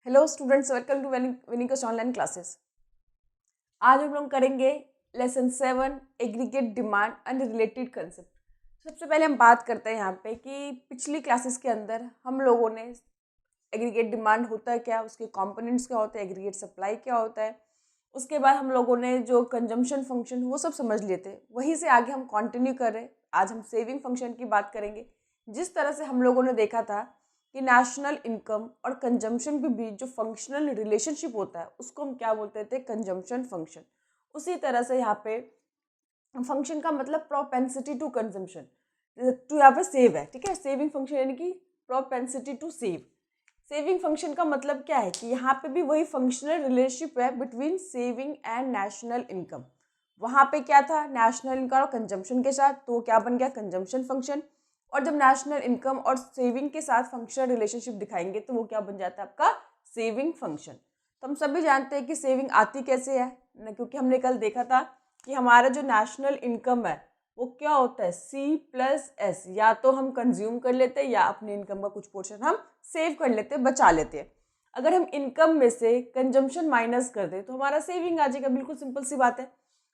Hello students, welcome to विनिकस online classes. आज हम लोग करेंगे lesson 7 aggregate demand and related concept. सबसे पहले हम बात करते हैं यहाँ पे कि पिछली क्लासेस के अंदर हम लोगों ने एग्रीगेट डिमांड होता है क्या, उसके कंपोनेंट्स क्या होते हैं, एग्रीगेट सप्लाई क्या होता है। उसके बाद हम लोगों ने जो कंजम्पशन फंक्शन वो सब समझ लिए थे, वहीं से आगे हम कंटिन्यू कर रहे हैं। आज हम सेविंग फंक्शन की बात करेंगे। जिस तरह से हम लोगों ने देखा था कि नेशनल इनकम और कंजम्पशन के बीच जो फंक्शनल रिलेशनशिप होता है उसको हम क्या बोलते थे, कंजम्पशन फंक्शन। उसी तरह से यहाँ पे फंक्शन का मतलब प्रोपेंसिटी टू कंजम्पशन, टू यहाँ पे सेव है, ठीक है। सेविंग फंक्शन यानी कि propensity to save. Saving function का मतलब क्या है कि यहाँ पे भी वही फंक्शनल रिलेशनशिप है between saving and national income. वहाँ पे क्या था, नेशनल इनकम और कंजम्पशन के साथ, तो क्या बन गया, कंजम्पशन फंक्शन। और जब नेशनल इनकम और सेविंग के साथ फंक्शनल रिलेशनशिप दिखाएंगे तो वो क्या बन जाता है, आपका सेविंग फंक्शन। तो हम सभी जानते हैं कि सेविंग आती कैसे है ना, क्योंकि हमने कल देखा था कि हमारा जो नेशनल इनकम है वो क्या होता है, C+S। या तो हम कंज्यूम कर लेते हैं या अपने इनकम का कुछ पोर्शन हम सेव कर लेते हैं, बचा लेते हैं। अगर हम इनकम में से कंजम्पशन माइनस कर दें तो हमारा सेविंग आ जाएगा। बिल्कुल सिंपल सी बात है।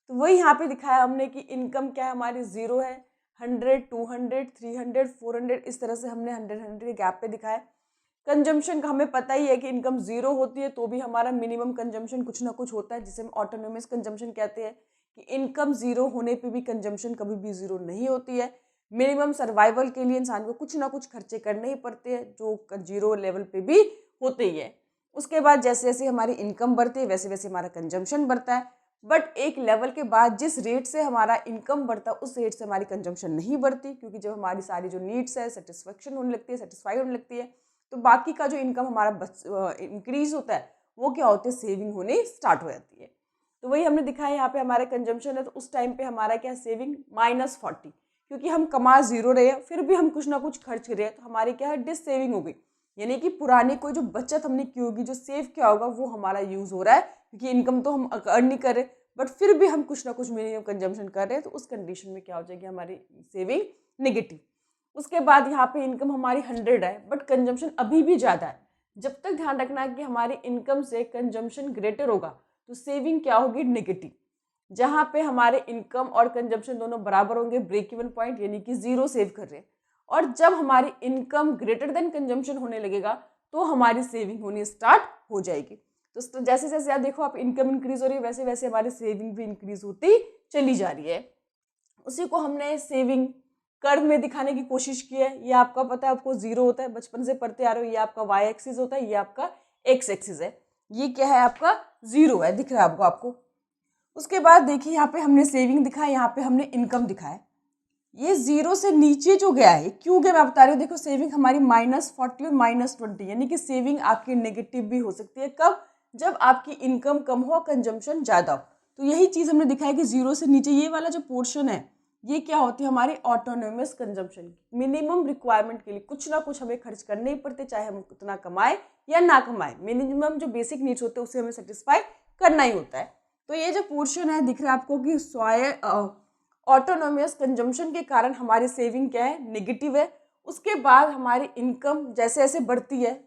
तो वही यहाँ पे दिखाया हमने कि इनकम क्या है, हमारी 0 है, 100, 200, 300, 400, इस तरह से हमने 100 के गैप पे दिखाया। कंजम्पशन का हमें पता ही है कि इनकम 0 होती है तो भी हमारा मिनिमम कंजम्पशन कुछ ना कुछ होता है, जिसे हम ऑटोनोमस कंजम्पशन कहते हैं। कि इनकम 0 होने पे भी कंजम्पशन कभी भी 0 नहीं होती है। मिनिमम सर्वाइवल के लिए इंसान को कुछ ना कुछ खर्चे करने ही पड़ते हैं, जो 0 लेवल पे भी होते ही है। उसके बाद जैसे जैसे हमारी इनकम बढ़ती है वैसे वैसे हमारा कंजम्पशन बढ़ता है। बट एक लेवल के बाद जिस रेट से हमारा इनकम बढ़ता है उस रेट से हमारी कंजम्पशन नहीं बढ़ती, क्योंकि जब हमारी सारी जो नीड्स है सेटिस्फेक्शन होने लगती है, सेटिस्फाई होने लगती है, तो बाकी का जो इनकम हमारा इंक्रीज होता है वो क्या होती है, सेविंग होनी स्टार्ट हो जाती है। तो वही हमने दिखाया, यहाँ पे हमारा कंजम्पशन है तो उस टाइम पे हमारा क्या, सेविंग -40, क्योंकि हम कमा 0 रहे हैं फिर भी हम कुछ ना कुछ खर्च कर रहे हैं, तो हमारी क्या है, डिस सेविंग हो गई। यानी कि पुरानी कोई जो बचत हमने की होगी, जो सेव किया होगा, वो हमारा यूज हो रहा है, क्योंकि इनकम तो हम अर्न नहीं कर रहे बट फिर भी हम कुछ ना कुछ मिनिमम कंजम्पशन कर रहे हैं, तो उस कंडीशन में क्या हो जाएगी, हमारी सेविंग नेगेटिव। उसके बाद यहाँ पे इनकम हमारी 100 है बट कंजम्पशन अभी भी ज़्यादा है। जब तक ध्यान रखना है कि हमारी इनकम से कंजम्पशन ग्रेटर होगा तो सेविंग क्या होगी, नेगेटिव। जहाँ पे हमारे इनकम और कंजम्पशन दोनों बराबर होंगे, ब्रेक इवन पॉइंट, यानी कि 0 सेव कर रहे हैं। और जब हमारी इनकम ग्रेटर देन कंजम्पशन होने लगेगा तो हमारी सेविंग होनी स्टार्ट हो जाएगी। तो जैसे जैसे आप देखो, आप इनकम इंक्रीज हो रही है वैसे वैसे हमारी सेविंग भी इंक्रीज होती चली जा रही है। उसी को हमने सेविंग कर्व में दिखाने की कोशिश की है। ये आपका पता है, आपको 0 होता है, बचपन से पढ़ते आ रहे हो। ये आपका y एक्सिस होता है, ये आपका x एक्सिस है। ये क्या है, आपका 0 है, दिख रहा है आपको। उसके बाद देखिए, यहाँ पे हमने सेविंग दिखाया, यहाँ पे हमने इनकम दिखाया। ये 0 से नीचे जो गया है, क्यों गया मैं बता रही हूँ। देखो, सेविंग हमारी -40 और -20, यानी कि सेविंग आपकी नेगेटिव भी हो सकती है। कब, जब आपकी इनकम कम हो, कंजम्पशन ज़्यादा हो। तो यही चीज़ हमने दिखाया कि 0 से नीचे ये वाला जो पोर्शन है, ये क्या होती है, हमारी ऑटोनोमस कंजम्पशन। मिनिमम रिक्वायरमेंट के लिए कुछ ना कुछ हमें खर्च करने ही पड़ते, चाहे हम कितना कमाए या ना कमाए। मिनिमम जो बेसिक नीड्स होते हैं उसे हमें सेटिस्फाई करना ही होता है। तो ये जो पोर्शन है, दिख रहा है आपको कि ऑटोनोमियस कंजम्पशन के कारण हमारी सेविंग क्या है, नेगेटिव है। उसके बाद हमारी इनकम जैसे जैसे बढ़ती है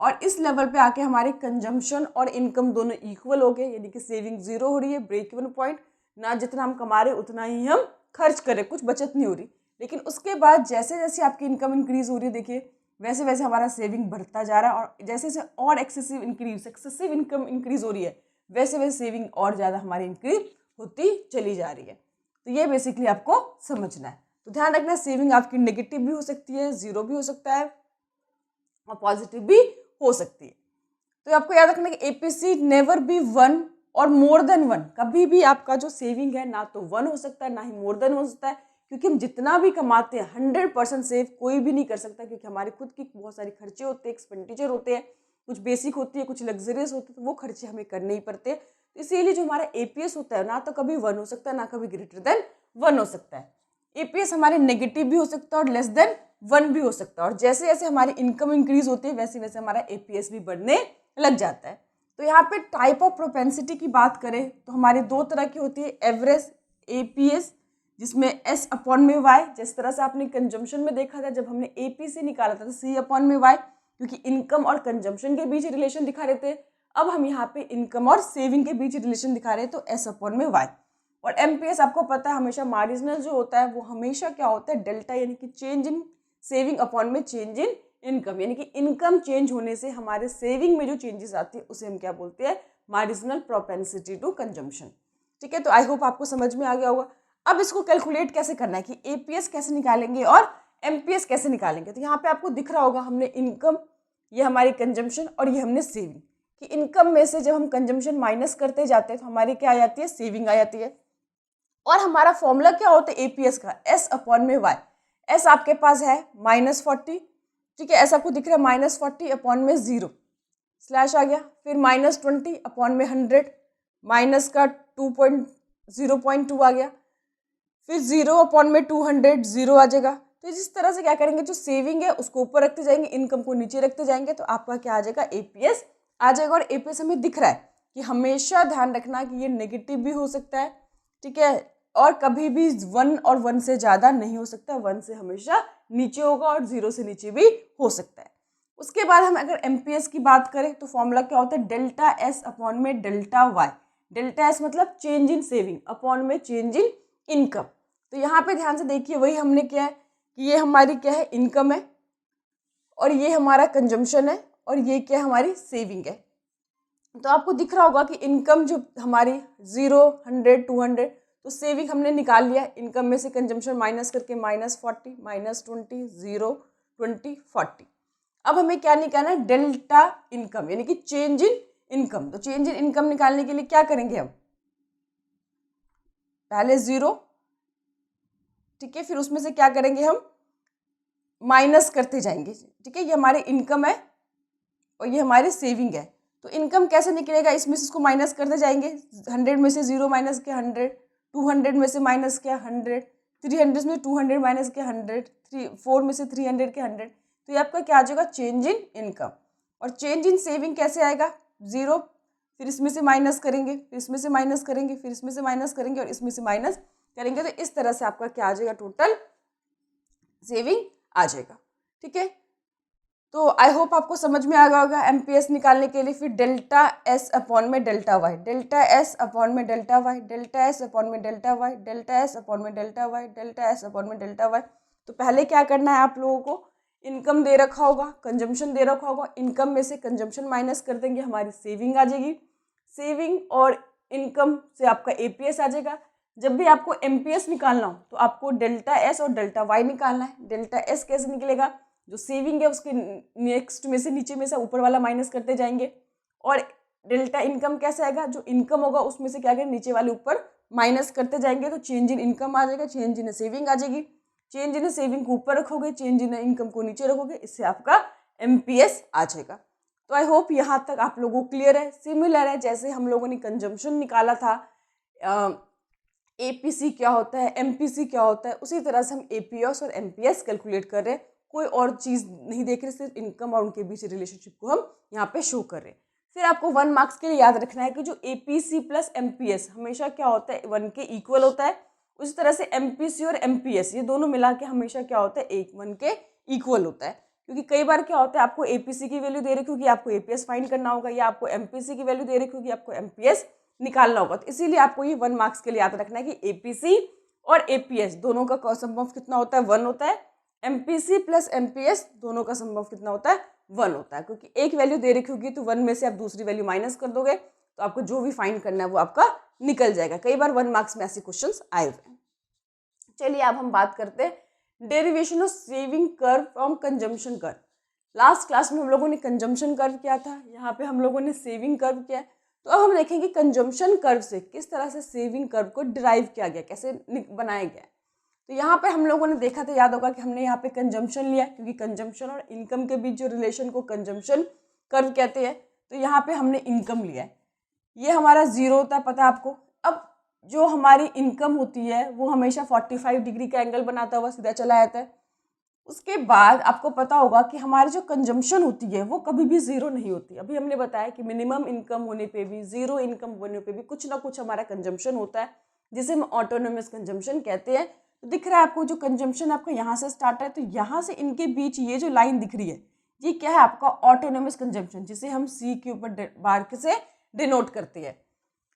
और इस लेवल पे आके हमारे कंजम्पशन और इनकम दोनों इक्वल हो गए, यानी कि सेविंग 0 हो रही है, ब्रेक इवन पॉइंट। ना जितना हम कमा रहे उतना ही हम खर्च करें, कुछ बचत नहीं हो रही। लेकिन उसके बाद जैसे जैसे आपकी इनकम इंक्रीज हो रही है, देखिए वैसे वैसे हमारा सेविंग बढ़ता जा रहा है। और जैसे जैसे और एक्सेसिव इनकम इंक्रीज हो रही है, वैसे वैसे सेविंग और ज़्यादा हमारी इंक्रीज होती चली जा रही है। तो ये बेसिकली आपको समझना है। तो ध्यान रखना, सेविंग आपकी नेगेटिव भी हो सकती है, 0 भी हो सकता है और पॉजिटिव भी हो सकती है। तो आपको याद रखना कि APC नेवर बी 1 और मोर देन 1। कभी भी आपका जो सेविंग है ना तो 1 हो सकता है ना ही मोर देन हो सकता है, क्योंकि हम जितना भी कमाते हैं 100% सेव कोई भी नहीं कर सकता, क्योंकि हमारे खुद की बहुत सारी खर्चे होते हैं, एक्सपेंडिचर होते हैं, कुछ बेसिक होती है, कुछ लग्जरियस होती है, तो वो खर्चे हमें करने ही पड़ते हैं। तो इसीलिए जो हमारा APS होता है ना तो कभी 1 हो सकता है ना कभी ग्रेटर देन 1 हो सकता है। APS हमारे नेगेटिव भी हो सकता है और लेस देन 1 भी हो सकता है। और जैसे जैसे हमारी इनकम इंक्रीज होती है वैसे वैसे हमारा APS भी बढ़ने लग जाता है। तो यहाँ पे टाइप ऑफ प्रोपेंसिटी की बात करें तो हमारी 2 तरह की होती है, एवरेज APS जिसमें S/Y, जिस तरह से आपने कंजम्पशन में देखा था जब हमने AP से निकाला था C/Y, क्योंकि इनकम और कंजम्पशन के बीच रिलेशन दिखा रहे थे। अब हम यहाँ पे इनकम और सेविंग के बीच रिलेशन दिखा रहे हैं, तो एस अपॉन में वाई। और एमपीएस आपको पता है हमेशा मार्जिनल जो होता है वो हमेशा क्या होता है, डेल्टा, यानी कि चेंज इन सेविंग अपॉन में चेंज इन इनकम, यानी कि इनकम चेंज होने से हमारे सेविंग में जो चेंजेस आती है उसे हम क्या बोलते हैं, मार्जिनल प्रोपेंसिटी टू कंजम्पशन। ठीक है, तो आई होप आपको समझ में आ गया होगा। अब इसको कैलकुलेट कैसे करना है कि एपीएस कैसे निकालेंगे और एमपीएस कैसे निकालेंगे। तो यहाँ पे आपको दिख रहा होगा हमने इनकम, ये हमारी कंजम्पशन, और ये हमने सेविंग, कि इनकम में से जब हम कंजम्पशन माइनस करते जाते हैं तो हमारी क्या आ जाती है, सेविंग आ जाती है। और हमारा फॉर्मूला क्या होता है एपीएस का, एस अपॉन में वाई। एस आपके पास है -40, ठीक है, ऐसा आपको दिख रहा है -40 अपॉन में 0 स्लैश आ गया, फिर -20 अपॉन में 100, माइनस का 0.2 आ गया, फिर 0 अपॉन में 200, 0 आ जाएगा। तो इस तरह से क्या करेंगे, जो सेविंग है उसको ऊपर रखते जाएंगे, इनकम को नीचे रखते जाएंगे, तो आपका क्या आ जाएगा, एपीएस आ जाएगा। और एपीएस हमें दिख रहा है कि हमेशा ध्यान रखना कि ये नेगेटिव भी हो सकता है, ठीक है, और कभी भी 1 और 1 से ज़्यादा नहीं हो सकता, 1 से हमेशा नीचे होगा और 0 से नीचे भी हो सकता है। उसके बाद हम अगर एमपीएस की बात करें तो फॉर्मूला क्या होता है, डेल्टा एस अपॉन में डेल्टा वाई। डेल्टा एस मतलब चेंज इन सेविंग, अपॉन में चेंज इन इनकम। तो यहाँ पे ध्यान से देखिए, वही हमने क्या है कि ये हमारी क्या है, इनकम है, और ये हमारा कंजम्पशन है, और ये क्या है, हमारी सेविंग है। तो आपको दिख रहा होगा कि इनकम जो हमारी 0, 100, 200, तो सेविंग हमने निकाल लिया, इनकम में से कंजम्पशन माइनस करके -40, -20, 0, 20, 40। अब हमें क्या निकालना है, डेल्टा इनकम, यानी कि चेंज इन इनकम। तो चेंज इन इनकम निकालने के लिए क्या करेंगे हम, पहले 0, ठीक है, फिर उसमें से क्या करेंगे हम, माइनस करते जाएंगे, ठीक है, ये हमारी इनकम है और ये हमारी सेविंग है। तो इनकम कैसे निकलेगा, इसमें से इसको माइनस करते जाएंगे, 100 में से 0 माइनस किया 100, 200 में से माइनस किया 100, 300 में 200 माइनस किया 100, 4 में से 300 के 100, तो ये आपका क्या आ जाएगा, चेंज इन इनकम। और चेंज इन सेविंग कैसे आएगा, 0, फिर इसमें से माइनस करेंगे, फिर इसमें से माइनस करेंगे, फिर इसमें से माइनस करेंगे, और इसमें से माइनस करेंगे, तो इस तरह से आपका क्या आ जाएगा, टोटल सेविंग आ जाएगा। ठीक है, तो आई होप आपको समझ में आ गया होगा। एमपीएस निकालने के लिए फिर डेल्टा एस अपॉन में delta Y, delta S upon में delta Y, delta S upon में delta Y, delta S upon में delta Y, delta S upon में डेल्टा वाई। तो पहले क्या करना है आप लोगों को, इनकम दे रखा होगा, कंजम्पशन दे रखा होगा, इनकम में से कंजम्पशन माइनस कर देंगे, हमारी सेविंग आ जाएगी, सेविंग और इनकम से आपका एपीएस आ जाएगा। जब भी आपको एमपीएस निकालना हो तो आपको डेल्टा एस और डेल्टा वाई निकालना है। डेल्टा एस कैसे निकलेगा, जो सेविंग है उसके नेक्स्ट में से नीचे में से ऊपर वाला माइनस करते जाएंगे, और डेल्टा इनकम कैसे आएगा, जो इनकम होगा उसमें से क्या करें, नीचे वाले ऊपर माइनस करते जाएंगे, तो चेंज इन इनकम आ जाएगा, चेंज इन सेविंग आ जाएगी, चेंज इन सेविंग को ऊपर रखोगे, चेंज इन इनकम को नीचे रखोगे, इससे आपका एमपीएस आ जाएगा। तो आई होप यहाँ तक आप लोगों को क्लियर है। सिमिलर है जैसे हम लोगों ने कंजम्पशन निकाला था, एपीसी क्या होता है, एमपीसी क्या होता है, उसी तरह से हम एपीएस और एमपीएस कैलकुलेट कर रहे हैं। कोई और चीज़ नहीं देख रहे, सिर्फ इनकम और उनके बीच रिलेशनशिप को हम यहाँ पे शो कर रहे हैं। फिर आपको 1 मार्क्स के लिए याद रखना है कि जो एपीसी प्लस एमपीएस हमेशा क्या होता है, 1 के इक्वल होता है। उसी तरह से एमपीसी और एमपीएस ये दोनों मिला के हमेशा क्या होता है, 1 के इक्वल होता है। क्योंकि कई बार क्या होता है, आपको एपीसी की वैल्यू दे रही क्योंकि आपको एपीएस फाइंड करना होगा, या आपको एमपीसी की वैल्यू दे रही क्योंकि आपको एमपीएस निकालना होगा। तो इसीलिए आपको ये 1 मार्क्स के लिए याद रखना है कि एपीसी और एपीएस दोनों का सम ऑफ कितना होता है, 1 होता है। एमपीसी प्लस एमपीएस दोनों का सम ऑफ कितना होता है, 1 होता है। क्योंकि एक वैल्यू दे रखी होगी तो 1 में से आप दूसरी वैल्यू माइनस कर दोगे तो आपको जो भी फाइंड करना है वो आपका निकल जाएगा। कई बार 1 मार्क्स में ऐसे क्वेश्चंस आए हुए हैं। चलिए अब हम बात करते हैं derivation of saving curve from consumption curve. Last class में हम लोगों ने कंजम्पशन कर्व किया था, यहाँ पे हम लोगों ने सेविंग कर्व किया है। तो अब हम देखेंगे कंजम्पशन कर्व से किस तरह से सेविंग कर्व को डिराइव किया गया, कैसे बनाया गया। तो यहाँ पे हम लोगों ने देखा था, याद होगा कि हमने यहाँ पे कंजम्पशन लिया, क्योंकि कंजम्पशन और इनकम के बीच जो रिलेशन को कंजम्पशन कर्व कहते हैं। तो यहाँ पे हमने इनकम लिया है, ये हमारा 0 होता है, पता है आपको। अब जो हमारी इनकम होती है वो हमेशा 45 डिग्री का एंगल बनाता हुआ सीधा चला जाता है। उसके बाद आपको पता होगा कि हमारी जो कंजम्पशन होती है वो कभी भी 0 नहीं होती। अभी हमने बताया कि मिनिमम इनकम होने पे भी, 0 इनकम होने पे भी कुछ ना कुछ हमारा कंजम्पशन होता है, जिसे हम ऑटोनोमस कंजम्पशन कहते हैं। तो दिख रहा है आपको जो कंजम्पशन आपका यहाँ से स्टार्ट है, तो यहाँ से इनके बीच ये जो लाइन दिख रही है ये क्या है आपका ऑटोनोमस कंजम्पशन, जिसे हम सी के ऊपर बार से डिनोट करते हैं।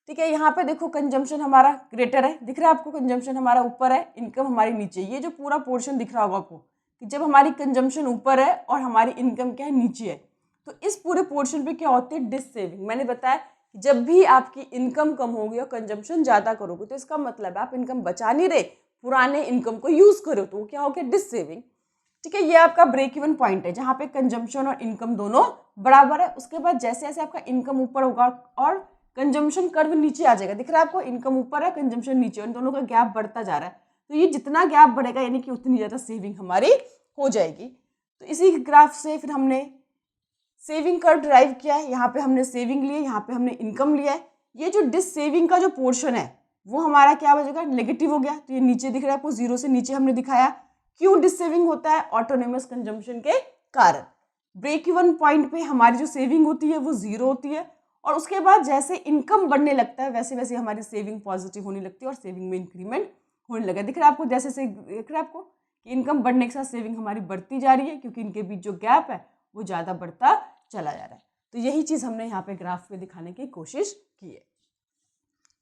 ठीक है, यहाँ पे देखो कंजम्पशन हमारा ग्रेटर है, दिख रहा है आपको, कंजम्पशन हमारा ऊपर है, इनकम हमारी नीचे। ये जो पूरा पोर्शन दिख रहा होगा आपको कि जब हमारी कंजम्पशन ऊपर है और हमारी इनकम क्या है, नीचे है, तो इस पूरे पोर्शन पे क्या होती है, डिस सेविंग। मैंने बताया कि जब भी आपकी इनकम कम होगी और कंजम्पशन ज़्यादा करोगे तो इसका मतलब है आप इनकम बचा नहीं रहे, पुराने इनकम को यूज़ करो, तो क्या हो गया, डिस सेविंग। ठीक है, ये आपका ब्रेक इवन पॉइंट है जहाँ पे कंजम्पशन और इनकम दोनों बराबर है। उसके बाद जैसे जैसे आपका इनकम ऊपर होगा और कंजम्पशन कर्व नीचे आ जाएगा, दिख रहा है आपको, इनकम ऊपर है, कंजम्पशन नीचे, इन दोनों का गैप बढ़ता जा रहा है, तो ये जितना गैप बढ़ेगा यानी कि उतनी ज़्यादा सेविंग हमारी हो जाएगी। तो इसी ग्राफ से फिर हमने सेविंग कर्व ड्राइव किया है, यहाँ पे हमने सेविंग लिए, यहाँ पे हमने इनकम लिया है। ये जो डिस सेविंग का जो पोर्शन है वो हमारा क्या हो जाएगा, नेगेटिव हो गया, तो ये नीचे दिख रहा है आपको, जीरो से नीचे हमने दिखाया। क्यों डिस सेविंग होता है, ऑटोनोमस कंजम्पशन के कारण। ब्रेक इवन पॉइंट पे हमारी जो सेविंग होती है वो जीरो होती है, और उसके बाद जैसे इनकम बढ़ने लगता है वैसे वैसे हमारी सेविंग पॉजिटिव होने लगती है और सेविंग में इंक्रीमेंट होने लगा। दिख रहा है आपको, जैसे से दिख रहा है आपको कि इनकम बढ़ने के साथ सेविंग हमारी बढ़ती जा रही है, क्योंकि इनके बीच जो गैप है वो ज़्यादा बढ़ता चला जा रहा है। तो यही चीज़ हमने यहाँ पे ग्राफ में दिखाने की कोशिश की है।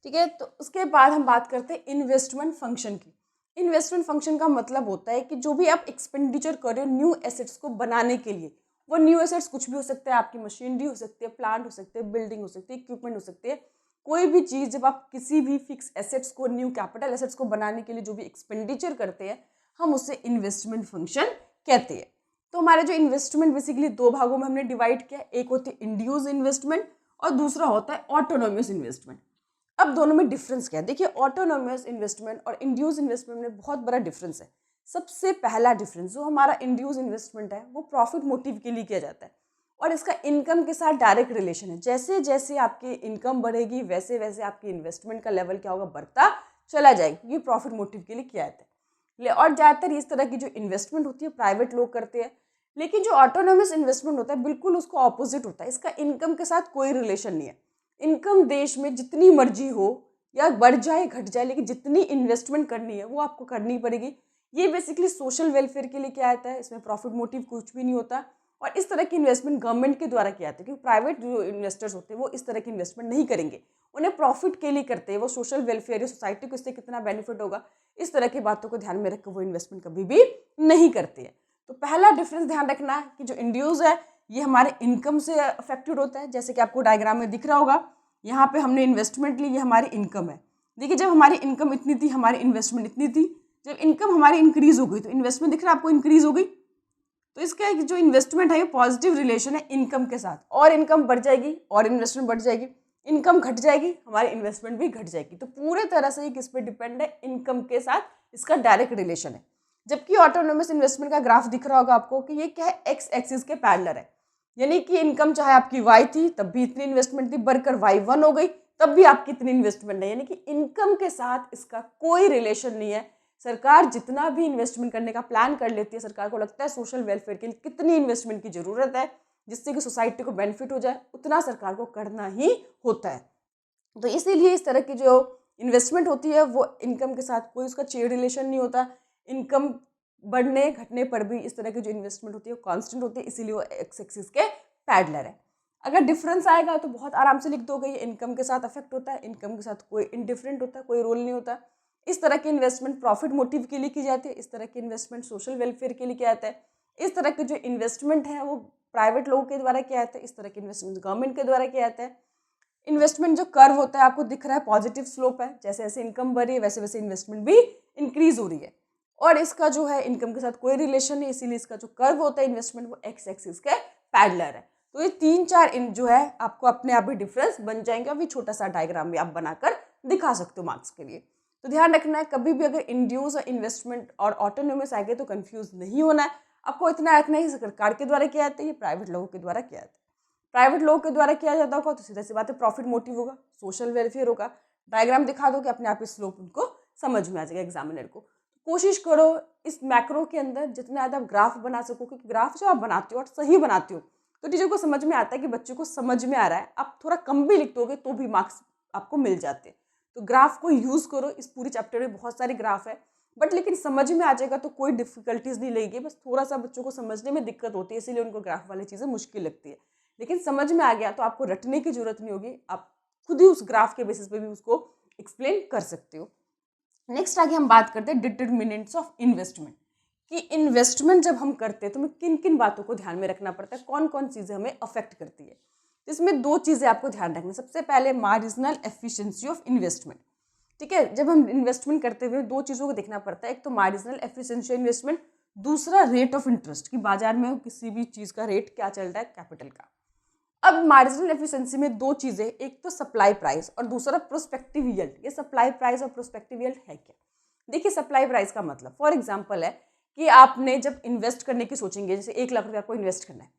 ठीक है, तो उसके बाद हम बात करते हैं इन्वेस्टमेंट फंक्शन की। इन्वेस्टमेंट फंक्शन का मतलब होता है कि जो भी आप एक्सपेंडिचर कर रहे हो न्यू एसेट्स को बनाने के लिए, वो न्यू एसेट्स कुछ भी हो सकता है, आपकी मशीनरी हो सकती है, प्लांट हो सकते हैं, बिल्डिंग हो सकती है, इक्विपमेंट हो सकती है, कोई भी चीज़। जब आप किसी भी फिक्स एसेट्स को, न्यू कैपिटल एसेट्स को बनाने के लिए जो भी एक्सपेंडिचर करते हैं, हम उससे इन्वेस्टमेंट फंक्शन कहते हैं। तो हमारे जो इन्वेस्टमेंट बेसिकली दो भागों में हमने डिवाइड किया, एक होती है इंड्यूस इन्वेस्टमेंट और दूसरा होता है ऑटोनोमस इन्वेस्टमेंट। अब दोनों में डिफरेंस क्या है, देखिए ऑटोनोमस इन्वेस्टमेंट और इंड्यूस इन्वेस्टमेंट में बहुत बड़ा डिफरेंस है। सबसे पहला डिफरेंस, जो हमारा इंड्यूस इन्वेस्टमेंट है वो प्रॉफिट मोटिव के लिए किया जाता है और इसका इनकम के साथ डायरेक्ट रिलेशन है। जैसे जैसे आपकी इनकम बढ़ेगी वैसे वैसे आपकी इन्वेस्टमेंट का लेवल क्या होगा, बढ़ता चला जाएगा। ये प्रॉफिट मोटिव के लिए किया जाता है। और ज़्यादातर इस तरह की जो इन्वेस्टमेंट होती है प्राइवेट लोग करते हैं, लेकिन जो ऑटोनोमस इन्वेस्टमेंट होता है बिल्कुल उसको ऑपोजिट होता है। इसका इनकम के साथ कोई रिलेशन नहीं है। इनकम देश में जितनी मर्जी हो या बढ़ जाए घट जाए, लेकिन जितनी इन्वेस्टमेंट करनी है वो आपको करनी पड़ेगी। ये बेसिकली सोशल वेलफेयर के लिए किया जाता है, इसमें प्रॉफिट मोटिव कुछ भी नहीं होता। और इस तरह की इन्वेस्टमेंट गवर्नमेंट के द्वारा किया जाता है, क्योंकि प्राइवेट जो इन्वेस्टर्स होते हैं वो इस तरह की इन्वेस्टमेंट नहीं करेंगे, उन्हें प्रॉफिट के लिए करते हैं। वो सोशल वेलफेयर या सोसाइटी को इससे कितना बेनिफिट होगा, इस तरह की बातों को ध्यान में रखकर वो इन्वेस्टमेंट कभी भी नहीं करते हैं। तो पहला डिफरेंस ध्यान रखना है कि जो इंड्यूस है ये हमारे इनकम से अफेक्टेड होता है। जैसे कि आपको डायग्राम में दिख रहा होगा, यहाँ पे हमने इन्वेस्टमेंट ली, ये हमारी इनकम है। देखिए जब हमारी इनकम इतनी थी, हमारी इन्वेस्टमेंट इतनी थी। जब इनकम हमारी इंक्रीज हो गई तो इन्वेस्टमेंट दिख रहा है आपको इंक्रीज हो गई। तो इसका जो इन्वेस्टमेंट है ये पॉजिटिव रिलेशन है इनकम के साथ, और इनकम बढ़ जाएगी और इन्वेस्टमेंट बढ़ जाएगी, इनकम घट जाएगी हमारी इन्वेस्टमेंट भी घट जाएगी। तो पूरे तरह से ये किस पे डिपेंड है, इनकम के साथ इसका डायरेक्ट रिलेशन है। जबकि ऑटोनोमस इन्वेस्टमेंट का ग्राफ दिख रहा होगा आपको कि ये क्या है, एक्स एक्सिस के पैरेलल है, यानी कि इनकम चाहे आपकी वाई थी तब भी इतनी इन्वेस्टमेंट थी, बढ़कर वाई 1 हो गई तब भी आपकी इतनी इन्वेस्टमेंट है, यानी कि इनकम के साथ इसका कोई रिलेशन नहीं है। सरकार जितना भी इन्वेस्टमेंट करने का प्लान कर लेती है, सरकार को लगता है सोशल वेलफेयर के लिए कितनी इन्वेस्टमेंट की जरूरत है जिससे कि सोसाइटी को बेनिफिट हो जाए, उतना सरकार को करना ही होता है। तो इसीलिए इस तरह की जो इन्वेस्टमेंट होती है वो इनकम के साथ कोई उसका चेन रिलेशन नहीं होता। इनकम बढ़ने घटने पर भी इस तरह की जो इन्वेस्टमेंट होती है वो कांस्टेंट होती है, इसीलिए वो एक्स एक्सिस के पैरेलल है। अगर डिफरेंस आएगा तो बहुत आराम से लिख दोगे, ये इनकम के साथ अफेक्ट होता है, इनकम के साथ कोई इंडिफरेंट होता है, कोई रोल नहीं होता। इस तरह की इन्वेस्टमेंट प्रॉफिट मोटिव के लिए की जाती है, इस तरह की इन्वेस्टमेंट सोशल वेलफेयर के लिए किया जाता है। इस तरह के जो इन्वेस्टमेंट है वो प्राइवेट लोगों के द्वारा किया जाता है, इस तरह की इन्वेस्टमेंट गवर्नमेंट के द्वारा किया जाता है। इन्वेस्टमेंट जो कर्व होता है आपको दिख रहा है पॉजिटिव स्लोप है, जैसे जैसे इनकम बढ़ रही है वैसे वैसे इन्वेस्टमेंट भी इंक्रीज हो रही है, और इसका जो है इनकम के साथ कोई रिलेशन नहीं, इसीलिए इसका जो कर्व होता है इन्वेस्टमेंट वो एक्स एक्सिस के पैरेलल है। तो ये 3-4 जो है आपको अपने आप ही डिफरेंस बन जाएंगे, अभी छोटा सा डायग्राम भी आप बनाकर दिखा सकते हो मार्क्स के लिए। तो ध्यान रखना है, कभी भी अगर इंड्यूस और इन्वेस्टमेंट और ऑटोनोमस आएंगे तो कंफ्यूज नहीं होना है। आपको इतना रखना है सरकार के द्वारा किया जाता है, ये प्राइवेट लोगों के द्वारा किया जाता है। प्राइवेट लोगों के द्वारा किया जाता होगा तो सीधा सी बात है प्रॉफिट मोटिव होगा, सोशल वेलफेयर होगा। डायग्राम दिखा दो कि अपने आप इस स्लोप उनको समझ में आ जाएगा एग्जामिनर को। कोशिश करो इस मैक्रो के अंदर जितना ज़्यादा आप ग्राफ बना सको, क्योंकि ग्राफ जो आप बनाते हो और सही बनाते हो तो टीचर को समझ में आता है कि बच्चों को समझ में आ रहा है। आप थोड़ा कम भी लिख दोगे तो भी मार्क्स आपको मिल जाते हैं। तो ग्राफ को यूज़ करो, इस पूरी चैप्टर में बहुत सारे ग्राफ है, बट लेकिन समझ में आ जाएगा तो कोई डिफिकल्टीज नहीं लगेगी, बस थोड़ा सा बच्चों को समझने में दिक्कत होती है, इसीलिए उनको ग्राफ वाली चीज़ें मुश्किल लगती है। लेकिन समझ में आ गया तो आपको रटने की जरूरत नहीं होगी, आप खुद ही उस ग्राफ के बेसिस पे भी उसको एक्सप्लेन कर सकते हो। नेक्स्ट आगे हम बात करते हैं डिटर्मिनेंट्स ऑफ इन्वेस्टमेंट, कि इन्वेस्टमेंट जब हम करते हैं तो हमें किन किन बातों को ध्यान में रखना पड़ता है, कौन कौन चीज़ें हमें अफेक्ट करती है। इसमें दो चीज़ें आपको ध्यान रखना। सबसे पहले मार्जिनल एफिशिएंसी ऑफ इन्वेस्टमेंट। ठीक है, जब हम इन्वेस्टमेंट करते हुए दो चीज़ों को देखना पड़ता है, एक तो मार्जिनल एफिशिएंसी ऑफ इन्वेस्टमेंट, दूसरा रेट ऑफ इंटरेस्ट, कि बाजार में किसी भी चीज़ का रेट क्या चल रहा है कैपिटल का। अब मार्जिनल एफिशिएंसी में दो चीज़ें, एक तो सप्लाई प्राइस और दूसरा प्रोस्पेक्टिव यील्ड। ये सप्लाई प्राइस और प्रोस्पेक्टिव यील्ड है क्या? देखिए, सप्लाई प्राइस का मतलब फॉर एग्जांपल है कि आपने जब इन्वेस्ट करने की सोचेंगे, जैसे 1 लाख रुपये आपको इन्वेस्ट करना है,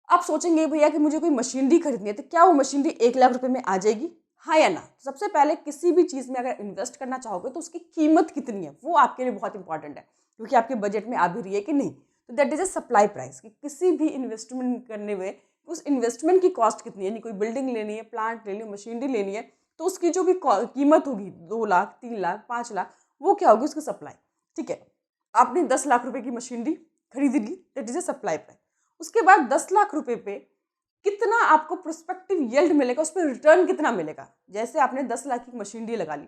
आप सोचेंगे भैया कि मुझे कोई मशीनरी खरीदनी है, तो क्या वो मशीनरी 1 लाख रुपये में आ जाएगी, हाँ या ना? सबसे पहले किसी भी चीज़ में अगर इन्वेस्ट करना चाहोगे तो उसकी कीमत कितनी है वो आपके लिए बहुत इंपॉर्टेंट है, क्योंकि आपके बजट में आ भी रही है कि नहीं। तो that is a supply price, कि किसी भी इन्वेस्टमेंट करने हुए उस इन्वेस्टमेंट की कॉस्ट कितनी है, यानी कोई बिल्डिंग लेनी है, प्लांट लेनी है, मशीनरी लेनी है, तो उसकी जो भी कीमत होगी 2 लाख, 3 लाख, 5 लाख, वो क्या होगी, उसकी सप्लाई। ठीक है, आपने 10 लाख रुपए की मशीनरी खरीद ली, that is a supply price. उसके बाद 10 लाख रुपए पे कितना आपको प्रोस्पेक्टिव यील्ड मिलेगा, उस पर रिटर्न कितना मिलेगा। जैसे आपने 10 लाख की मशीनरी लगा ली,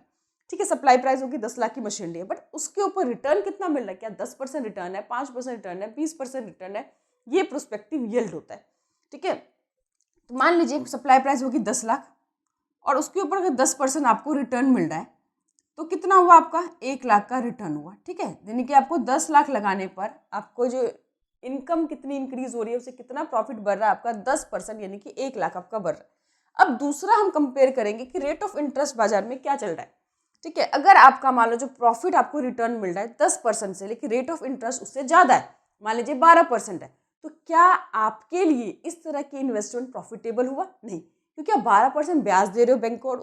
ठीक है, सप्लाई प्राइस होगी 10 लाख की मशीनरी है, बट उसके ऊपर रिटर्न कितना मिल रहा है, क्या 10% रिटर्न है, 5% रिटर्न है, 20% रिटर्न है, ये प्रोस्पेक्टिव यील्ड होता है। ठीक है, तो मान लीजिए सप्लाई प्राइस होगी 10 लाख और उसके ऊपर अगर 10% आपको रिटर्न मिल रहा है, तो कितना हुआ आपका, 1 लाख का रिटर्न हुआ। ठीक है, यानी कि आपको 10 लाख लगाने पर आपको जो इनकम कितनी इंक्रीज हो रही है, उसे कितना प्रॉफिट बढ़ रहा है आपका, 10%, यानी कि 1 लाख आपका बढ़ रहा है। अब दूसरा हम कंपेयर करेंगे कि रेट ऑफ इंटरेस्ट बाजार में क्या चल रहा है। ठीक है, अगर आपका मान लो जो प्रॉफिट आपको रिटर्न मिल रहा है 10% से, लेकिन रेट ऑफ इंटरेस्ट उससे ज़्यादा है, मान लीजिए 12% है, तो क्या आपके लिए इस तरह की इन्वेस्टमेंट प्रॉफिटेबल हुआ? नहीं, क्योंकि आप 12% ब्याज दे रहे हो बैंक को और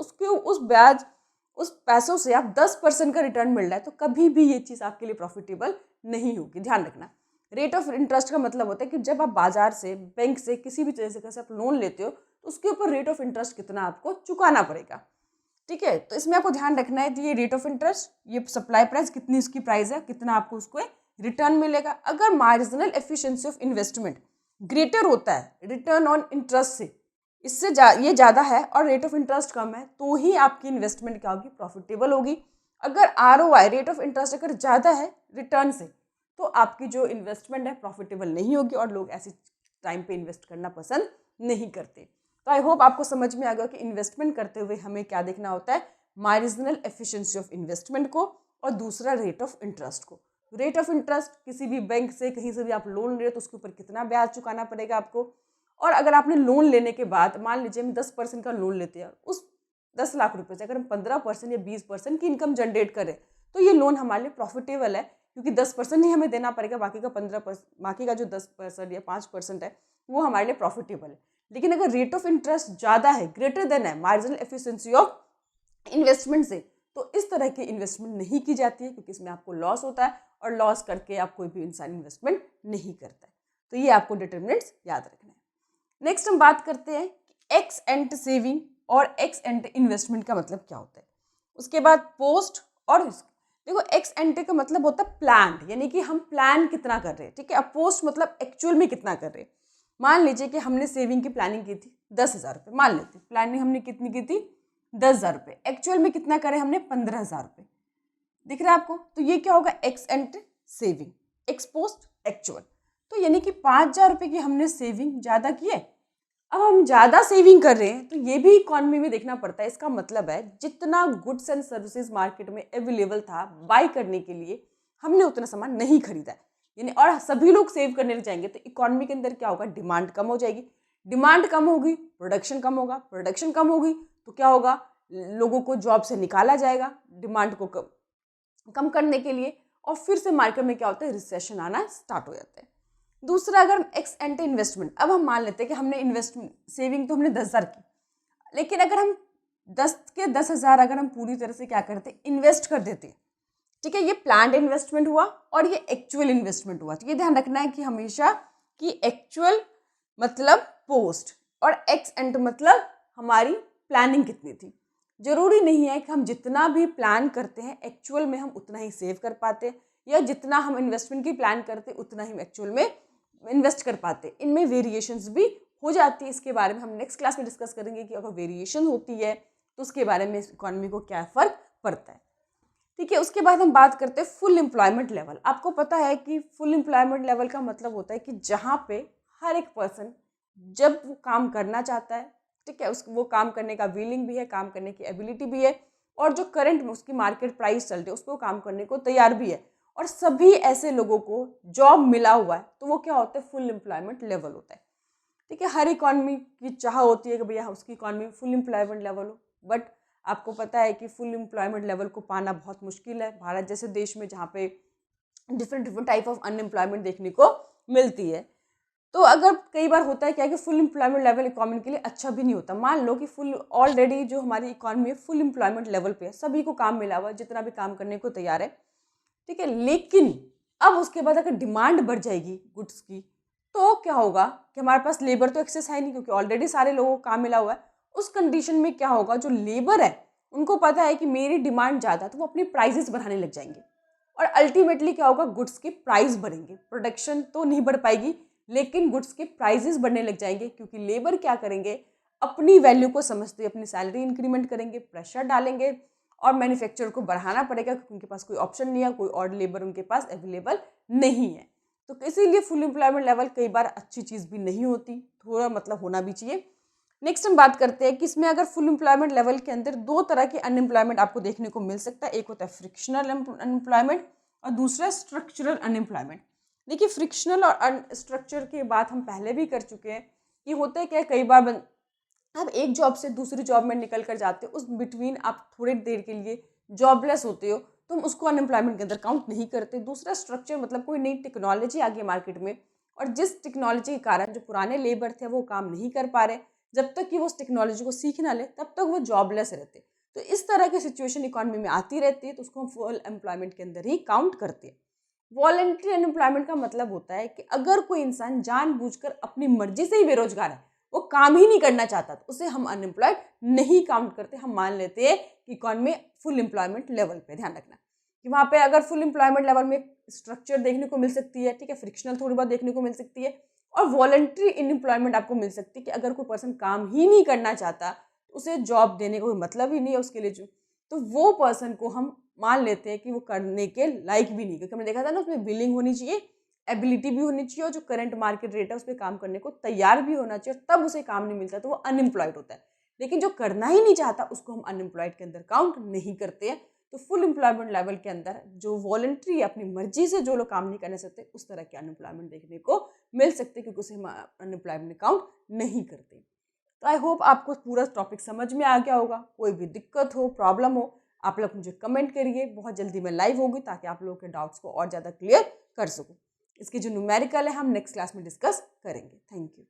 उस पैसों से आप 10% का रिटर्न मिल रहा है, तो कभी भी ये चीज़ आपके लिए प्रॉफिटेबल नहीं होगी। ध्यान रखना, रेट ऑफ इंटरेस्ट का मतलब होता है कि जब आप बाजार से, बैंक से, किसी भी तरह से आप लोन लेते हो, तो उसके ऊपर रेट ऑफ इंटरेस्ट कितना आपको चुकाना पड़ेगा। ठीक है, तो इसमें आपको ध्यान रखना है, तो ये रेट ऑफ इंटरेस्ट, ये सप्लाई प्राइस, कितनी उसकी प्राइस है, कितना आपको उसको रिटर्न मिलेगा। अगर marginal efficiency of investment greater होता है रिटर्न ऑन इंटरेस्ट से, इससे ये ज़्यादा है और रेट ऑफ इंटरेस्ट कम है, तो ही आपकी इन्वेस्टमेंट क्या होगी, प्रॉफिटेबल होगी। अगर ROI, रेट ऑफ इंटरेस्ट, अगर ज़्यादा है रिटर्न से, तो आपकी जो इन्वेस्टमेंट है प्रॉफिटेबल नहीं होगी और लोग ऐसे टाइम पे इन्वेस्ट करना पसंद नहीं करते। तो आई होप आपको समझ में आ गया कि इन्वेस्टमेंट करते हुए हमें क्या देखना होता है, मार्जिनल एफिशिएंसी ऑफ इन्वेस्टमेंट को और दूसरा रेट ऑफ इंटरेस्ट को। रेट ऑफ इंटरेस्ट, किसी भी बैंक से कहीं से भी आप लोन ले रहे हो तो उसके ऊपर कितना ब्याज चुकाना पड़ेगा आपको, और अगर आपने लोन लेने के बाद मान लीजिए हम 10% का लोन लेते हैं, उस 10 लाख रुपए से अगर हम 15% या 20% की इनकम जनरेट करें, तो ये लोन हमारे लिए प्रॉफिटेबल है, क्योंकि 10% ही हमें देना पड़ेगा, बाकी का 15%, बाकी का जो 10% या 5% है वो हमारे लिए प्रॉफिटेबल है। लेकिन अगर रेट ऑफ इंटरेस्ट ज़्यादा है, ग्रेटर देन है मार्जिनल एफिशिएंसी ऑफ इन्वेस्टमेंट से, तो इस तरह की इन्वेस्टमेंट नहीं की जाती है, क्योंकि इसमें आपको लॉस होता है और लॉस करके आप कोई भी इंसान इन्वेस्टमेंट नहीं करता है। तो ये आपको डिटर्मिनेंट्स याद रखना है। नेक्स्ट हम बात करते हैं कि एक्स एंट सेविंग और एक्स एंट इन्वेस्टमेंट का मतलब क्या होता है। उसके बाद पोस्ट और देखो, एक्स एंटे का मतलब होता है प्लान, यानी कि हम प्लान कितना कर रहे हैं। ठीक है, अब पोस्ट मतलब एक्चुअल में कितना कर रहे हैं। मान लीजिए कि हमने सेविंग की प्लानिंग की थी 10,000 रुपये, मान लेते प्लानिंग हमने कितनी की थी 10,000 रुपये, एक्चुअल में कितना करें हमने 15,000 रुपये। दिख रहा है आपको? तो ये क्या होगा, x एंटे saving, x post actual. तो यानी कि 5,000 रुपये की हमने सेविंग ज़्यादा की है। अब हम ज़्यादा सेविंग कर रहे हैं तो ये भी इकॉनमी में देखना पड़ता है। इसका मतलब है जितना गुड्स एंड सर्विसेज मार्केट में अवेलेबल था बाई करने के लिए, हमने उतना सामान नहीं खरीदा है, यानी और सभी लोग सेव करने लग जाएंगे, तो इकॉनमी के अंदर क्या होगा, डिमांड कम हो जाएगी, डिमांड कम होगी प्रोडक्शन कम होगा, प्रोडक्शन कम होगी तो क्या होगा, लोगों को जॉब से निकाला जाएगा डिमांड को कम करने के लिए, और फिर से मार्केट में क्या होता है, रिसेशन आना स्टार्ट हो जाता है। दूसरा, अगर एक्स एंटे इन्वेस्टमेंट, अब हम मान लेते हैं कि हमने इन्वेस्टमेंट सेविंग तो हमने 10,000 की, लेकिन अगर हम 10,000 अगर हम पूरी तरह से क्या करते, इन्वेस्ट कर देते हैं, ठीक है, ये प्लान्ड इन्वेस्टमेंट हुआ और ये एक्चुअल इन्वेस्टमेंट हुआ। तो ये ध्यान रखना है कि हमेशा कि एक्चुअल मतलब पोस्ट और एक्स एंट मतलब हमारी प्लानिंग कितनी थी। ज़रूरी नहीं है कि हम जितना भी प्लान करते हैं एक्चुअल में हम उतना ही सेव कर पाते हैं, या जितना हम इन्वेस्टमेंट की प्लान करते हैं उतना ही एक्चुअल में इन्वेस्ट कर पाते हैं। इनमें वेरिएशंस भी हो जाती है। इसके बारे में हम नेक्स्ट क्लास में डिस्कस करेंगे कि अगर वेरिएशन होती है तो उसके बारे में इकोनॉमी को क्या फ़र्क पड़ता है। ठीक है, उसके बाद हम बात करते हैं फुल एम्प्लॉयमेंट लेवल। आपको पता है कि फुल एम्प्लॉयमेंट लेवल का मतलब होता है कि जहाँ पे हर एक पर्सन जब वो काम करना चाहता है, ठीक है, उस वो काम करने का विलिंग भी है, काम करने की एबिलिटी भी है, और जो करंट में उसकी मार्केट प्राइस चल रही है उसको काम करने को तैयार भी है, और सभी ऐसे लोगों को जॉब मिला हुआ है, तो वो क्या होता है, फुल एम्प्लॉयमेंट लेवल होता है। ठीक है, हर इकॉनमी की चाह होती है कि भैया उसकी इकॉनमी फुल एम्प्लॉयमेंट लेवल हो, बट आपको पता है कि फुल एम्प्लॉयमेंट लेवल को पाना बहुत मुश्किल है भारत जैसे देश में, जहाँ पे different different type of unemployment देखने को मिलती है। तो अगर कई बार होता है क्या कि फुल एम्प्लॉयमेंट लेवल इकोनॉमी के लिए अच्छा भी नहीं होता। मान लो कि फुल ऑलरेडी जो हमारी इकोनॉमी है फुल एम्प्लॉयमेंट लेवल पे है, सभी को काम मिला हुआ है, जितना भी काम करने को तैयार है, ठीक है, लेकिन अब उसके बाद अगर डिमांड बढ़ जाएगी गुड्स की, तो क्या होगा कि हमारे पास लेबर तो एक्सेस है नहीं, क्योंकि ऑलरेडी सारे लोगों को काम मिला हुआ है। उस कंडीशन में क्या होगा, जो लेबर है उनको पता है कि मेरी डिमांड ज़्यादा, तो वो अपनी प्राइजेस बढ़ाने लग जाएंगे, और अल्टीमेटली क्या होगा, गुड्स के प्राइस बढ़ेंगे। प्रोडक्शन तो नहीं बढ़ पाएगी, लेकिन गुड्स के प्राइजेस बढ़ने लग जाएंगे, क्योंकि लेबर क्या करेंगे, अपनी वैल्यू को समझते अपनी सैलरी इंक्रीमेंट करेंगे, प्रेशर डालेंगे, और मैन्युफैक्चरर को बढ़ाना पड़ेगा क्योंकि उनके पास कोई ऑप्शन नहीं है, कोई और लेबर उनके पास अवेलेबल नहीं है। तो इसीलिए फुल एम्प्लॉयमेंट लेवल कई बार अच्छी चीज़ भी नहीं होती, थोड़ा मतलब होना भी चाहिए। नेक्स्ट हम बात करते हैं कि इसमें अगर फुल एम्प्लॉयमेंट लेवल के अंदर दो तरह के अनएम्प्लॉयमेंट आपको देखने को मिल सकता है। एक होता है फ्रिक्शनल अनएम्प्लॉयमेंट और दूसरा स्ट्रक्चरल अनएम्प्लॉयमेंट। देखिए, फ्रिक्शनल और स्ट्रक्चर की बात हम पहले भी कर चुके हैं कि होता है क्या, कई बार आप एक जॉब से दूसरी जॉब में निकल कर जाते हो, उस बिटवीन आप थोड़ी देर के लिए जॉबलेस होते हो, तो हम उसको अनएम्प्लॉयमेंट के अंदर काउंट नहीं करते। दूसरा स्ट्रक्चर मतलब कोई नई टेक्नोलॉजी आ गई मार्केट में, और जिस टेक्नोलॉजी के कारण जो पुराने लेबर थे वो काम नहीं कर पा रहे, जब तक कि वो उस टेक्नोलॉजी को सीख ना ले तब तक वो जॉबलेस रहते। तो इस तरह की सिचुएशन इकोनॉमी में आती रहती है, तो उसको हम फुल एम्प्लॉयमेंट के अंदर ही काउंट करते हैं। वॉलंटरी अनएम्प्लॉयमेंट का मतलब होता है कि अगर कोई इंसान जानबूझकर अपनी मर्जी से ही बेरोजगार है, वो काम ही नहीं करना चाहता, तो उसे हम अनएम्प्लॉयड नहीं काउंट करते। हम मान लेते हैं कि इकोनॉमी फुल एम्प्लॉयमेंट लेवल पे, ध्यान रखना कि वहाँ पे अगर फुल एम्प्लॉयमेंट लेवल में स्ट्रक्चर देखने को मिल सकती है, ठीक है, फ्रिक्शनल थोड़ी बहुत देखने को मिल सकती है, और वॉलंटरी अनएम्प्लॉयमेंट आपको मिल सकती है कि अगर कोई पर्सन काम ही नहीं करना चाहता, उसे जॉब देने का कोई मतलब ही नहीं है उसके लिए, जो तो वो पर्सन को हम मान लेते हैं कि वो करने के लायक भी नहीं, क्योंकि हमने देखा था ना, उसमें विलिंग होनी चाहिए, एबिलिटी भी होनी चाहिए, और जो करंट मार्केट रेट है उस पर काम करने को तैयार भी होना चाहिए, तब उसे काम नहीं मिलता तो वो अनएम्प्लॉयड होता है। लेकिन जो करना ही नहीं चाहता उसको हम अनएम्प्लॉयड के अंदर काउंट नहीं करते हैं। तो फुल एम्प्लॉयमेंट लेवल के अंदर जो वॉलंटरी अपनी मर्जी से जो लोग काम नहीं करना सकते, उस तरह के अनएम्प्लॉयमेंट देखने को मिल सकते, क्योंकि उसे हम अनएम्प्लॉयमेंट काउंट नहीं करते। तो आई होप आपको पूरा टॉपिक समझ में आ गया होगा। कोई भी दिक्कत हो, प्रॉब्लम हो, आप लोग मुझे कमेंट करिए। बहुत जल्दी मैं लाइव होगी ताकि आप लोगों के डाउट्स को और ज़्यादा क्लियर कर सकूँ। इसकी जो न्यूमेरिकल है हम नेक्स्ट क्लास में डिस्कस करेंगे। Thank you.